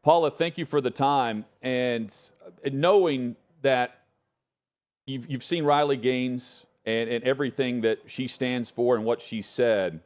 Paula, thank you for the time. And knowing that you've seen Riley Gaines and everything that she stands for and what she said,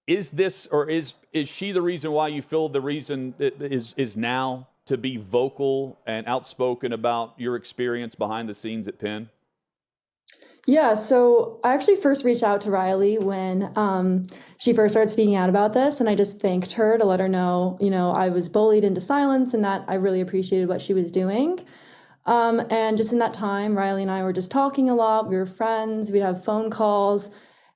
is this or is she the reason why you feel the reason is now to be vocal and outspoken about your experience behind the scenes at Penn? Yeah, so I actually first reached out to Riley when she first started speaking out about this, and I just thanked her to let her know, I was bullied into silence and that I really appreciated what she was doing. And just in that time, Riley and I were just talking a lot. We were friends, we'd have phone calls.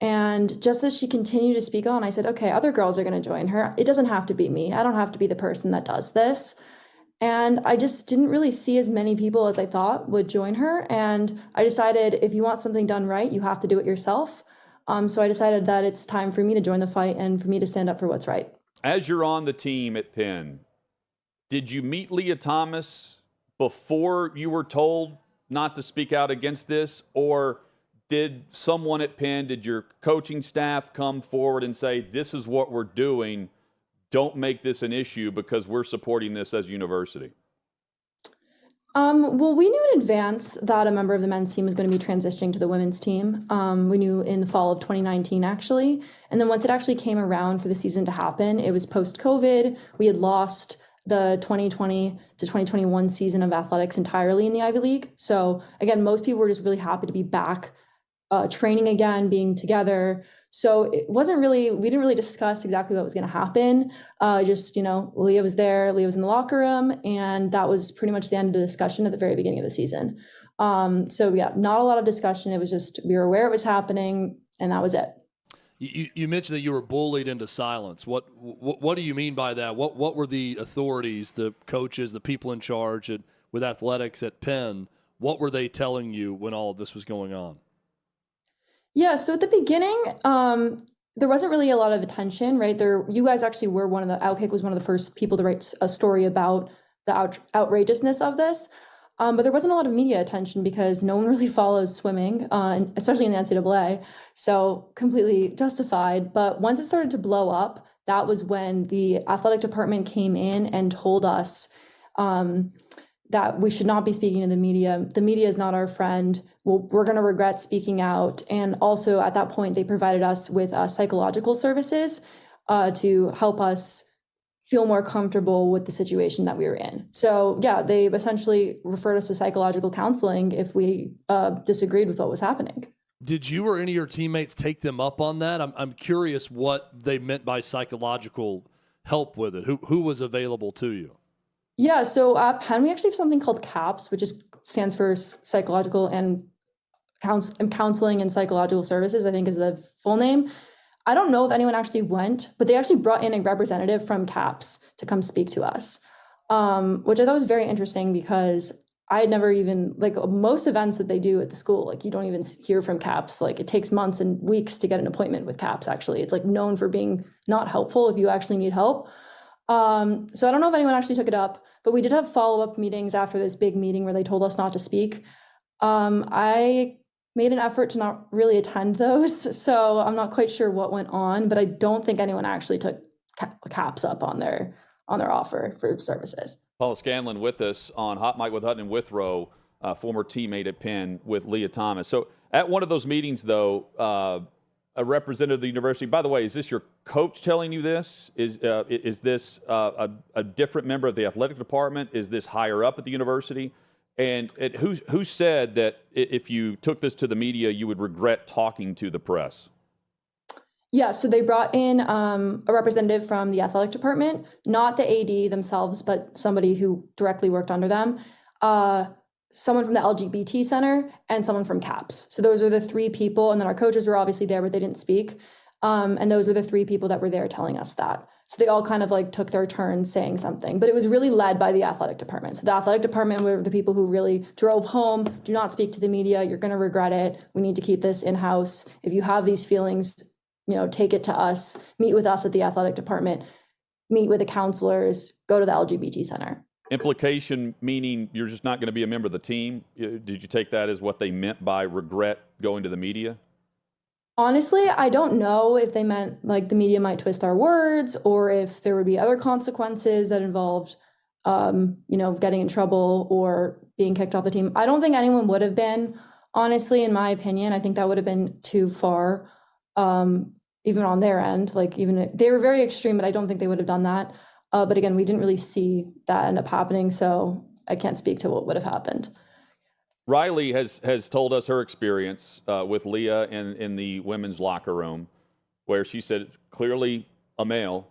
And just as she continued to speak on, I said, okay, other girls are going to join her. It doesn't have to be me. I don't have to be the person that does this. And I just didn't really see as many people as I thought would join her. And I decided if you want something done right, you have to do it yourself. So I decided that it's time for me to join the fight and for me to stand up for what's right. As you're on the team at Penn, did you meet Lia Thomas before you were told not to speak out against this? Or did someone at Penn, did your coaching staff come forward and say, this is what we're doing? Don't make this an issue because we're supporting this as a university? Well, we knew in advance that a member of the men's team was going to be transitioning to the women's team. We knew in the fall of 2019, actually. And then once it actually came around for the season to happen, it was post-COVID. We had lost the 2020 to 2021 season of athletics entirely in the Ivy League. So again, most people were just really happy to be back training again, being together. So it wasn't really, we didn't really discuss exactly what was going to happen. Leah was there, Leah was in the locker room, and that was pretty much the end of the discussion at the very beginning of the season. So yeah, not a lot of discussion. It was just, we were aware it was happening, and that was it. You mentioned that you were bullied into silence. What do you mean by that? What were the authorities, the coaches, the people in charge with athletics at Penn? What were they telling you when all of this was going on? Yeah, so at the beginning, there wasn't really a lot of attention, right? You guys actually were OutKick was one of the first people to write a story about the outrageousness of this. But there wasn't a lot of media attention because no one really follows swimming, especially in the NCAA. So completely justified. But once it started to blow up, that was when the athletic department came in and told us that we should not be speaking to the media. The media is not our friend. We're going to regret speaking out. And also at that point, they provided us with psychological services to help us feel more comfortable with the situation that we were in. So yeah, they essentially referred us to psychological counseling if we disagreed with what was happening. Did you or any of your teammates take them up on that? I'm curious what they meant by psychological help with it. Who was available to you? Yeah, so at Penn, we actually have something called CAPS, which stands for Psychological and Counseling and Psychological Services, I think is the full name. I don't know if anyone actually went, but they actually brought in a representative from CAPS to come speak to us, which I thought was very interesting because I had never even, most events that they do at the school, you don't even hear from CAPS. It takes months and weeks to get an appointment with CAPS, actually. It's known for being not helpful if you actually need help. So I don't know if anyone actually took it up, but we did have follow-up meetings after this big meeting where they told us not to speak. I made an effort to not really attend those, so I'm not quite sure what went on, but I don't think anyone actually took CAPS up on their offer for services. Paula Scanlan with us on HotMic with Hutton and Withrow, former teammate at Penn with Lia Thomas. So at one of those meetings, though, a representative of the university. By the way, is this your coach telling you this? Is this a different member of the athletic department? Is this higher up at the university? And who said that if you took this to the media, you would regret talking to the press? Yeah, so they brought in a representative from the athletic department, not the AD themselves, but somebody who directly worked under them. Someone from the LGBT Center, and someone from CAPS. So those are the three people, and then our coaches were obviously there, but they didn't speak. And those were the three people that were there telling us that. So they all kind of took their turn saying something, but it was really led by the athletic department. So the athletic department were the people who really drove home, do not speak to the media, you're gonna regret it, we need to keep this in-house. If you have these feelings, take it to us, meet with us at the athletic department, meet with the counselors, go to the LGBT Center. Implication meaning you're just not going to be a member of the team? Did you take that as what they meant by regret going to the media? Honestly, I don't know if they meant the media might twist our words or if there would be other consequences that involved getting in trouble or being kicked off the team. I don't think anyone would have been, honestly, in my opinion. I think that would have been too far, even on their end. Like, even they were very extreme, but I don't think they would have done that. But again, we didn't really see that end up happening, so I can't speak to what would have happened. Riley has told us her experience with Lia in the women's locker room, where she said clearly a male.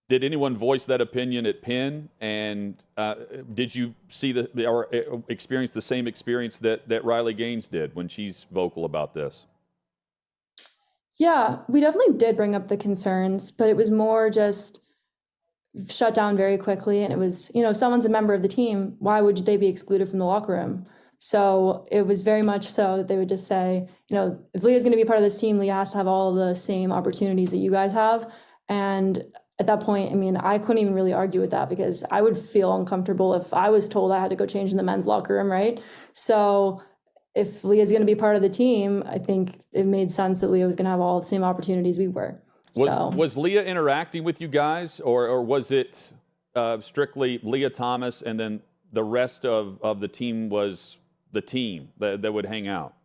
Did anyone voice that opinion at Penn? And did you see or experience the same experience that Riley Gaines did when she's vocal about this? Yeah, we definitely did bring up the concerns, but it was more just shut down very quickly. And it was, if someone's a member of the team, why would they be excluded from the locker room? So it was very much so that they would just say, if Leah's going to be part of this team, Leah has to have all the same opportunities that you guys have. And at that point, I couldn't even really argue with that, because I would feel uncomfortable if I was told I had to go change in the men's locker room, right? So if Leah's going to be part of the team, I think it made sense that Leah was going to have all the same opportunities we were. Was Lia interacting with you guys, or was it strictly Lia Thomas and then the rest of the team was the team that would hang out?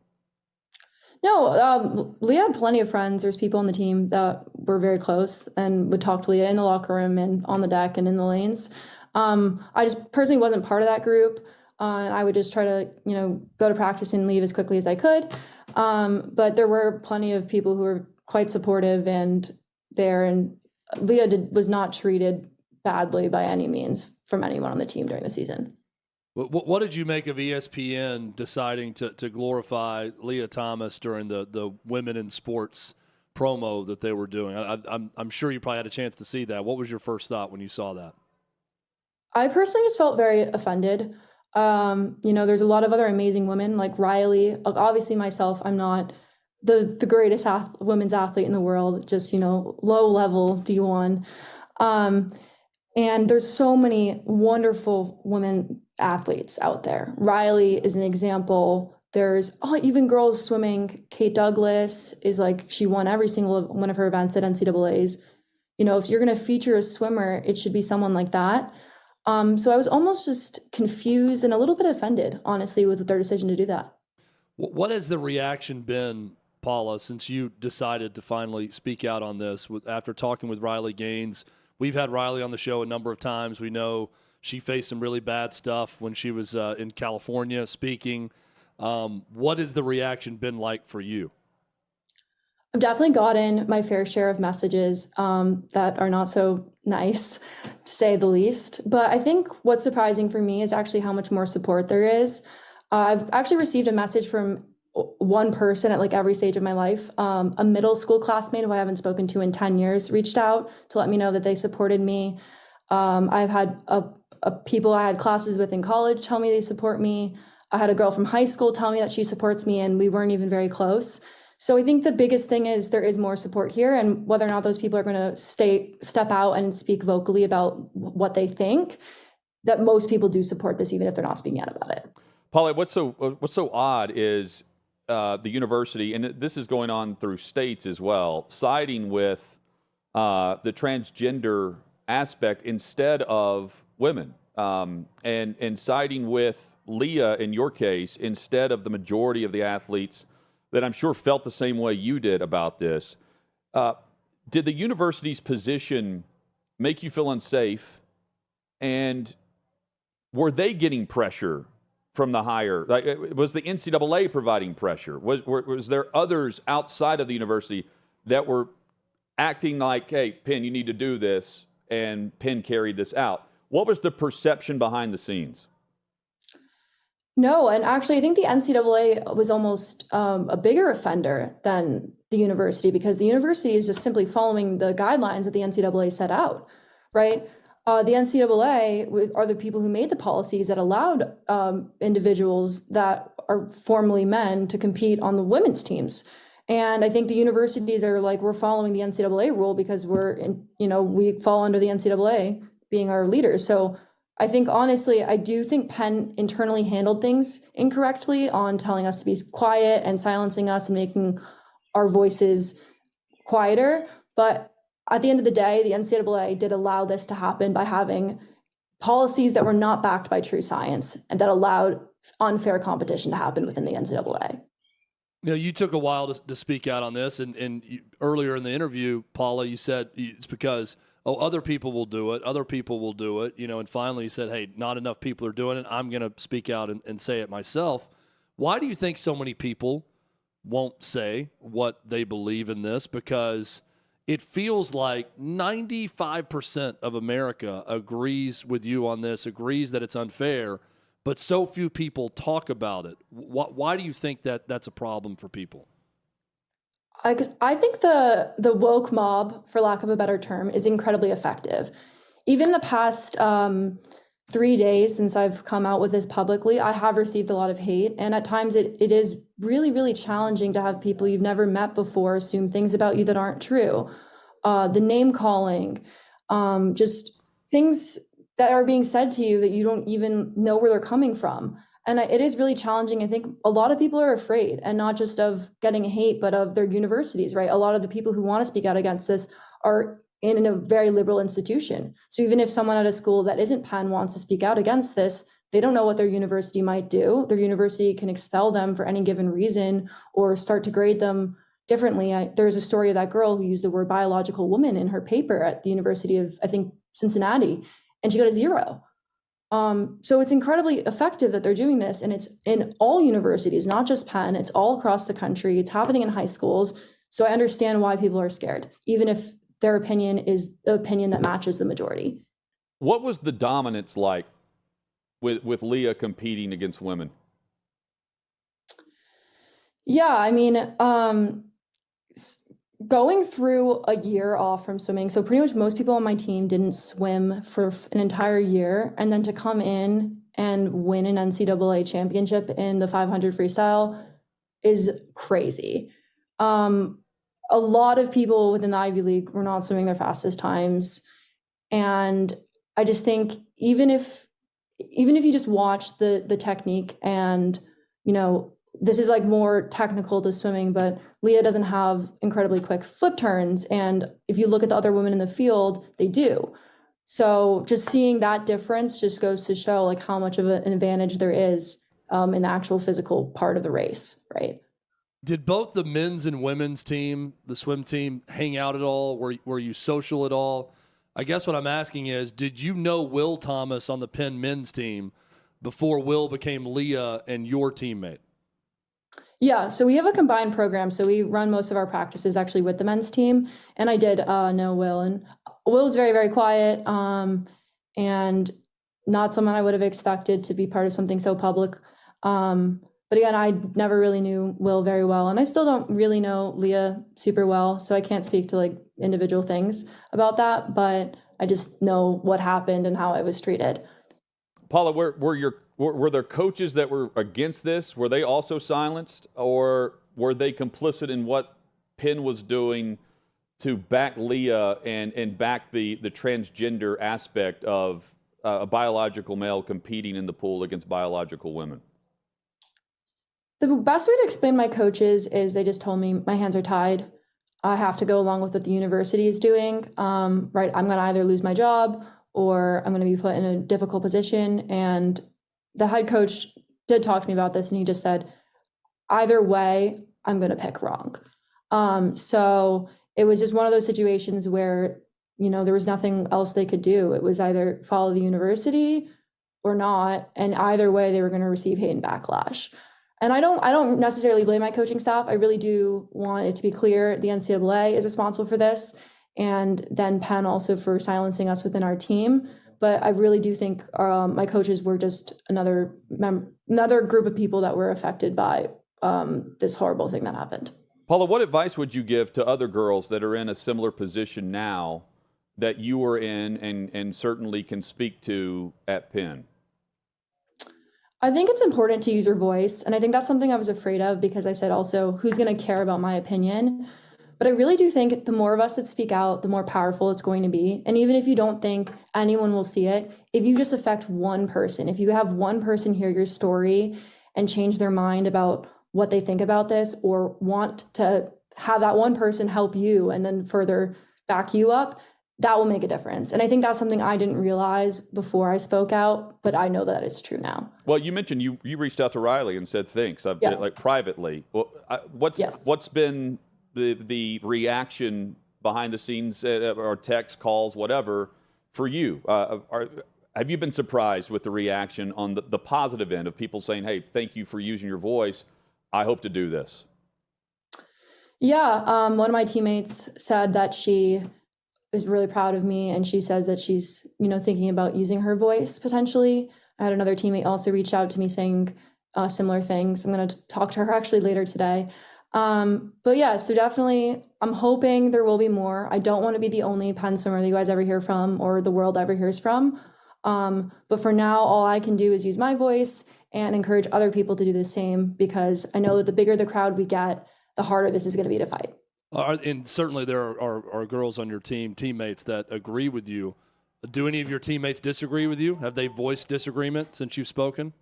No, Leah had plenty of friends. There's people on the team that were very close and would talk to Leah in the locker room and on the deck and in the lanes. I just personally wasn't part of that group. I would just try to, go to practice and leave as quickly as I could. But there were plenty of people who were quite supportive and there. And Leah was not treated badly by any means from anyone on the team during the season. What did you make of ESPN deciding to glorify Lia Thomas during the Women in Sports promo that they were doing? I'm sure you probably had a chance to see that. What was your first thought when you saw that? I personally just felt very offended. There's a lot of other amazing women like Riley. Obviously myself, I'm not the greatest women's athlete in the world, just, low level D1. And there's so many wonderful women athletes out there. Riley is an example. There's even girls swimming. Kate Douglas is she won every single one of her events at NCAAs. If you're going to feature a swimmer, it should be someone like that. So I was almost just confused and a little bit offended, honestly, with their decision to do that. What has the reaction been, Paula, since you decided to finally speak out on this after talking with Riley Gaines? We've had Riley on the show a number of times. We know she faced some really bad stuff when she was in California speaking. What has the reaction been like for you? I've definitely gotten my fair share of messages that are not so nice, to say the least. But I think what's surprising for me is actually how much more support there is. I've actually received a message from one person at every stage of my life. A middle school classmate who I haven't spoken to in 10 years reached out to let me know that they supported me. I've had people I had classes with in college tell me they support me. I had a girl from high school tell me that she supports me, and we weren't even very close. So I think the biggest thing is there is more support here, and whether or not those people are going to step out and speak vocally about what they think, that most people do support this, even if they're not speaking out about it. Paula, what's so odd is the university, and this is going on through states as well, siding with the transgender aspect instead of women, and siding with Lia in your case instead of the majority of the athletes that I'm sure felt the same way you did about this. Did the university's position make you feel unsafe? And were they getting pressure from the higher? Was the NCAA providing pressure? Was there others outside of the university that were acting like, hey, Penn, you need to do this, and Penn carried this out? What was the perception behind the scenes? No, and actually, I think the NCAA was almost a bigger offender than the university, because the university is just simply following the guidelines that the NCAA set out, right? The NCAA are the people who made the policies that allowed individuals that are formerly men to compete on the women's teams. And I think the universities are we're following the NCAA rule because we fall under the NCAA being our leaders. So I think, honestly, I do think Penn internally handled things incorrectly on telling us to be quiet and silencing us and making our voices quieter. But at the end of the day, the NCAA did allow this to happen by having policies that were not backed by true science and that allowed unfair competition to happen within the NCAA. You took a while to speak out on this, and earlier in the interview, Paula, you said it's because, other people will do it, and finally you said, hey, not enough people are doing it, I'm going to speak out and say it myself. Why do you think so many people won't say what they believe in this? Because it feels like 95% of America agrees with you on this, agrees that it's unfair, but so few people talk about it. Why do you think that that's a problem for people? I think the woke mob, for lack of a better term, is incredibly effective. Even the past 3 days since I've come out with this publicly, I have received a lot of hate. And at times it is really, really challenging to have people you've never met before assume things about you that aren't true. The name calling, just things that are being said to you that you don't even know where they're coming from. And it is really challenging. I think a lot of people are afraid, and not just of getting hate, but of their universities, right? A lot of the people who want to speak out against this are in a very liberal institution. So even if someone at a school that isn't Penn wants to speak out against this, they don't know what their university might do. Their university can expel them for any given reason or start to grade them differently. There's a story of that girl who used the word biological woman in her paper at the University of, I think, Cincinnati, and she got a 0. So it's incredibly effective that they're doing this, and it's in all universities, not just Penn. It's all across the country. It's happening in high schools. So I understand why people are scared, even if their opinion is the opinion that matches the majority. What was the dominance like with Lia competing against women? Yeah, I mean, going through a year off from swimming, so pretty much most people on my team didn't swim for an entire year, and then to come in and win an NCAA championship in the 500 freestyle is crazy. A lot of people within the Ivy League were not swimming their fastest times, and I just think even if you just watch the technique, and this is like more technical to swimming, but Lia doesn't have incredibly quick flip turns. And if you look at the other women in the field, they do. So just seeing that difference just goes to show like how much of an advantage there is in the actual physical part of the race, right? Did both the men's and women's team, the swim team, hang out at all? Were you social at all? I guess what I'm asking is, did you know Will Thomas on the Penn men's team before Will became Lia and your teammate? Yeah, so we have a combined program. So we run most of our practices actually with the men's team. And I did know Will. And Will was very, very quiet and not someone I would have expected to be part of something so public. But again, I never really knew Will very well. And I still don't really know Lia super well. So I can't speak to like individual things about that. But I just know what happened and how I was treated. Paula, were there coaches that were against this? Were they also silenced, or were they complicit in what Penn was doing to back Lia and back the transgender aspect of a biological male competing in the pool against biological women? The best way to explain my coaches is they just told me my hands are tied. I have to go along with what the university is doing. Right, I'm going to either lose my job or I'm going to be put in a difficult position. And the head coach did talk to me about this, and he just said, either way, I'm going to pick wrong. So it was just one of those situations where, there was nothing else they could do. It was either follow the university or not. And either way, they were going to receive hate and backlash. And I don't necessarily blame my coaching staff. I really do want it to be clear the NCAA is responsible for this, and then Penn also for silencing us within our team. But I really do think my coaches were just another group of people that were affected by this horrible thing that happened. Paula, what advice would you give to other girls that are in a similar position now that you were in and certainly can speak to at Penn? I think it's important to use your voice. And I think that's something I was afraid of, because I said also, who's going to care about my opinion? But I really do think the more of us that speak out, the more powerful it's going to be. And even if you don't think anyone will see it, if you just affect one person, if you have one person hear your story and change their mind about what they think about this, or want to have that one person help you and then further back you up, that will make a difference. And I think that's something I didn't realize before I spoke out, but I know that it's true now. Well, you mentioned you reached out to Riley and said thanks, Yeah. like privately. Well, Yes. what's been the reaction behind the scenes, or text calls, whatever, for you? Have you been surprised with the reaction on the positive end of people saying, "Hey, thank you for using your voice. I hope to do this"? Yeah, one of my teammates said that she is really proud of me, and she says that she's, thinking about using her voice potentially. I had another teammate also reach out to me saying similar things. I'm going to talk to her actually later today. But yeah, so definitely I'm hoping there will be more. I don't want to be the only Penn swimmer that you guys ever hear from or the world ever hears from. But for now, all I can do is use my voice and encourage other people to do the same, because I know that the bigger the crowd we get, the harder this is going to be to fight. And certainly there are girls on your teammates that agree with you. Do any of your teammates disagree with you? Have they voiced disagreement since you've spoken?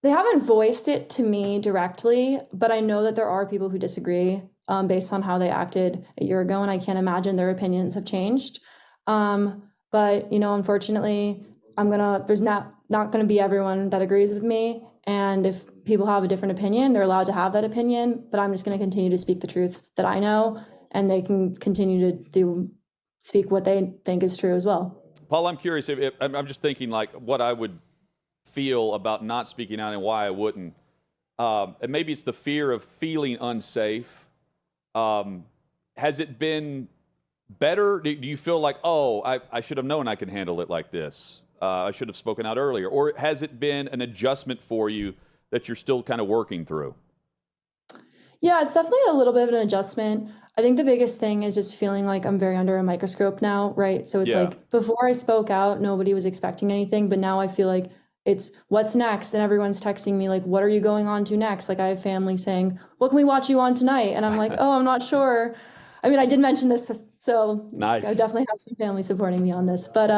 They haven't voiced it to me directly, but I know that there are people who disagree based on how they acted a year ago, and I can't imagine their opinions have changed. But unfortunately, there's not gonna be everyone that agrees with me, and if people have a different opinion, they're allowed to have that opinion, but I'm just gonna continue to speak the truth that I know, and they can continue to speak what they think is true as well. Paul, I'm curious. If I'm just thinking like what I would feel about not speaking out and why I wouldn't. And maybe it's the fear of feeling unsafe. Has it been better? Do you feel like, I should have known I could handle it like this? I should have spoken out earlier. Or has it been an adjustment for you that you're still kind of working through? Yeah, it's definitely a little bit of an adjustment. I think the biggest thing is just feeling like I'm very under a microscope now, right? So it's like before I spoke out, nobody was expecting anything, but now I feel like it's what's next, and everyone's texting me like, what are you going on to next? Like I have family saying, what can we watch you on tonight? And I'm like, oh, I'm not sure. I mean, I did mention this, so nice. I definitely have some family supporting me on this, but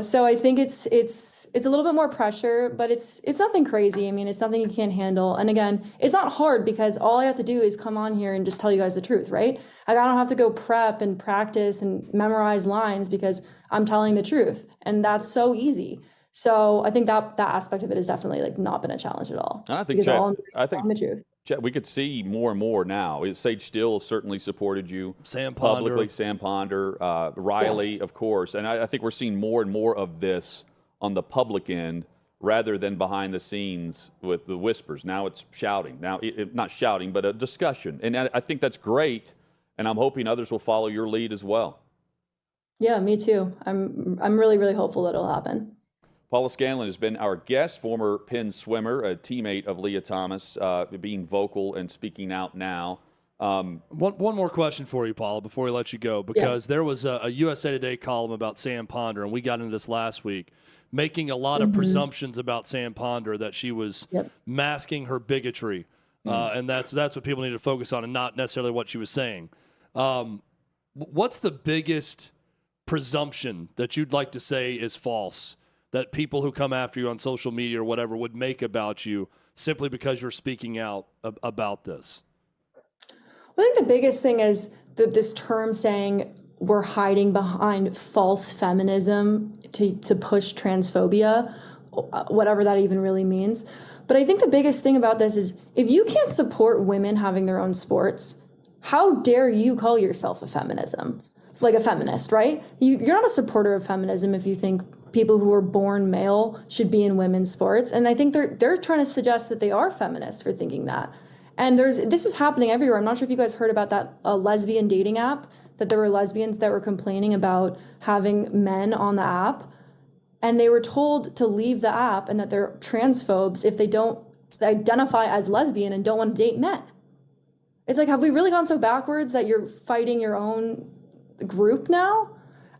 so I think it's a little bit more pressure, but it's nothing crazy. I mean, it's nothing you can't handle. And again, it's not hard because all I have to do is come on here and just tell you guys the truth, right? Like, I don't have to go prep and practice and memorize lines because I'm telling the truth, and that's so easy. So I think that aspect of it has definitely like not been a challenge at all. And I think, Chad, the truth. Chad, we could see more and more now. Sage Steele certainly supported you Sam Ponder. publicly. Sam Ponder, Riley, Yes. of course. And I think we're seeing more and more of this on the public end rather than behind the scenes with the whispers. Now it's shouting. Now, not shouting, but a discussion. And I think that's great. And I'm hoping others will follow your lead as well. Yeah, me too. I'm really, really hopeful that it'll happen. Paula Scanlan has been our guest, former Penn swimmer, a teammate of Lia Thomas, being vocal and speaking out now. One more question for you, Paula, before we let you go, because there was a USA Today column about Sam Ponder, and we got into this last week, making a lot of presumptions about Sam Ponder, that she was masking her bigotry, and that's what people need to focus on, and not necessarily what she was saying. What's the biggest presumption that you'd like to say is false, that people who come after you on social media or whatever would make about you simply because you're speaking out about this? I think the biggest thing is this term saying we're hiding behind false feminism to push transphobia, whatever that even really means. But I think the biggest thing about this is if you can't support women having their own sports, how dare you call yourself a feminist, right? You're not a supporter of feminism if you think people who are born male should be in women's sports. And I think they're trying to suggest that they are feminists for thinking that. And this is happening everywhere. I'm not sure if you guys heard about that lesbian dating app, that there were lesbians that were complaining about having men on the app. And they were told to leave the app and that they're transphobes if they don't identify as lesbian and don't want to date men. It's like, have we really gone so backwards that you're fighting your own group now?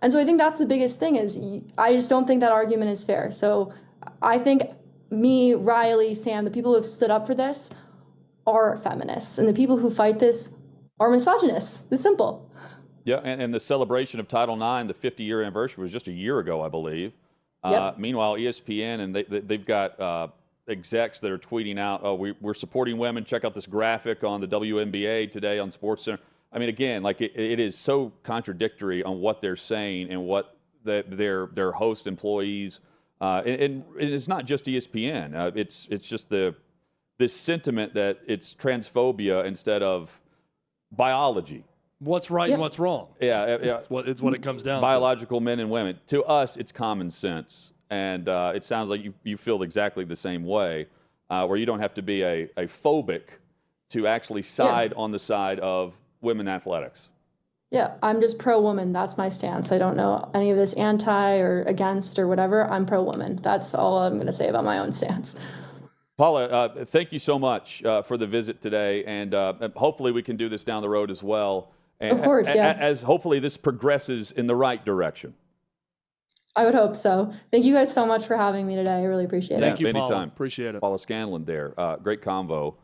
And so I think that's the biggest thing is I just don't think that argument is fair. So I think me, Riley, Sam, the people who have stood up for this are feminists. And the people who fight this are misogynists. It's simple. Yeah, and the celebration of Title IX, the 50-year anniversary, was just a year ago, I believe. Meanwhile, ESPN, and they've got execs that are tweeting out, we're supporting women. Check out this graphic on the WNBA today on SportsCenter. I mean, again, like it is so contradictory on what they're saying and what their host employees, and it's not just ESPN. It's just this sentiment that it's transphobia instead of biology. What's right and what's wrong? Yeah. It's what it comes down Biological men and women. To us, it's common sense. And it sounds like you feel exactly the same way, where you don't have to be a phobic to actually side on the side of women athletics. Yeah, I'm just pro-woman. That's my stance. I don't know any of this anti or against or whatever. I'm pro-woman. That's all I'm going to say about my own stance. Paula, thank you so much for the visit today, and hopefully we can do this down the road as well. And, of course, yeah. As hopefully this progresses in the right direction. I would hope so. Thank you guys so much for having me today. I really appreciate it. Thank you, anytime. Paula. Appreciate it. Paula Scanlan there. Great convo.